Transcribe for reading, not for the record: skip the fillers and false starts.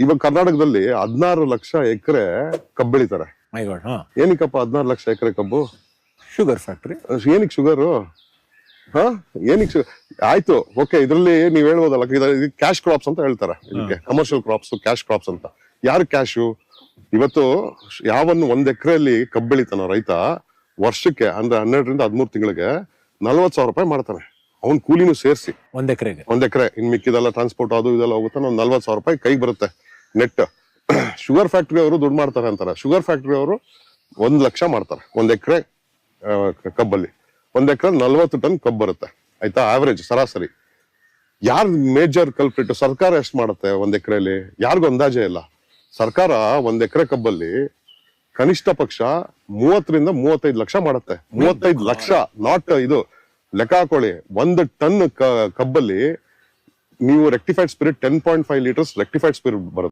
ಇವಾಗ ಕರ್ನಾಟಕದಲ್ಲಿ 16 ಲಕ್ಷ ಎಕರೆ ಕಬ್ಬು ಬೆಳಿತಾರೆ. ಮೈ ಗಾಡ್. ಹಾ, ಏನಕ್ಕಪ್ಪ 16 ಲಕ್ಷ ಎಕರೆ ಕಬ್ಬು? Sugar factory. ಏನಕ್ಕೆ ಶುಗರು? ಹಾ, ಏನಕ್ಕೆ ಆಯ್ತು, ಓಕೆ. ಇದ್ರಲ್ಲಿ ನೀವ್ ಹೇಳ್ಬೋದಲ್ಲ, ಕ್ಯಾಶ್ ಕ್ರಾಪ್ಸ್ ಅಂತ ಹೇಳ್ತಾರೆ ಇದಕ್ಕೆ. ಕಮರ್ಷಿಯಲ್ ಕ್ರಾಪ್ಸ್, ಕ್ಯಾಶ್ ಕ್ರಾಪ್ಸ್ ಅಂತ. ಯಾರು ಕ್ಯಾಶು? ಇವತ್ತು ಯಾವನ್ನು 1 ಎಕರೆಯಲ್ಲಿ ಕಬ್ಬು ಬೆಳಿತಾನೋ ರೈತ, ವರ್ಷಕ್ಕೆ ಅಂದ್ರೆ 12 ರಿಂದ 13 ತಿಂಗಳಿಗೆ 40,000 ರೂಪಾಯಿ ಮಾಡ್ತಾನೆ. ಅವ್ನ್ ಕೂಲಿನೂ ಸೇರಿಸಿ 1 ಎಕರೆಗೆ. 1 ಎಕರೆ. ಇನ್ ಮಿಕ್ಕಿದೆಲ್ಲ ಟ್ರಾನ್ಸ್ಪೋರ್ಟ್ ಅದು ಇದೆಲ್ಲ ಹೋಗುತ್ತೆ, 40,000 ರೂಪಾಯಿ ಕೈಗೆ ಬರುತ್ತೆ ನೆಟ್. ಶುಗರ್ ಫ್ಯಾಕ್ಟ್ರಿ ಅವರು ದುಡ್ಡು ಮಾಡ್ತಾರೆ ಅಂತಾರೆ. ಶುಗರ್ ಫ್ಯಾಕ್ಟ್ರಿ ಅವರು 1 ಲಕ್ಷ ಮಾಡ್ತಾರೆ 1 ಎಕರೆ ಕಬ್ಬಲ್ಲಿ. 1 ಎಕರೆ 40 ಟನ್ ಕಬ್ಬು ಬರುತ್ತೆ, ಆಯ್ತಾ? ಆವರೇಜ್ ಸರಾಸರಿ. ಯಾರು ಮೇಜರ್ ಕಲ್ಪ್ರಿಟ್? ಸರ್ಕಾರ ಎಷ್ಟು ಮಾಡುತ್ತೆ 1 ಎಕರೆಯಲ್ಲಿ? ಯಾರಿಗೂ ಅಂದಾಜೇ ಇಲ್ಲ. ಸರ್ಕಾರ 1 ಎಕರೆ ಕಬ್ಬಲ್ಲಿ ಕನಿಷ್ಠ ಪಕ್ಷ 30 ರಿಂದ 35 ಲಕ್ಷ ಮಾಡುತ್ತೆ. 35 ಲಕ್ಷ, ನಾಟ್ ಇದು. ಲೆಕ್ಕ ಹಾಕೊಳ್ಳಿ, 1 ಟನ್ ಕಬ್ಬಲ್ಲಿ ನೀವು rectified spirit 10.5 litres rectified spirit ಬರುತ್ತೆ.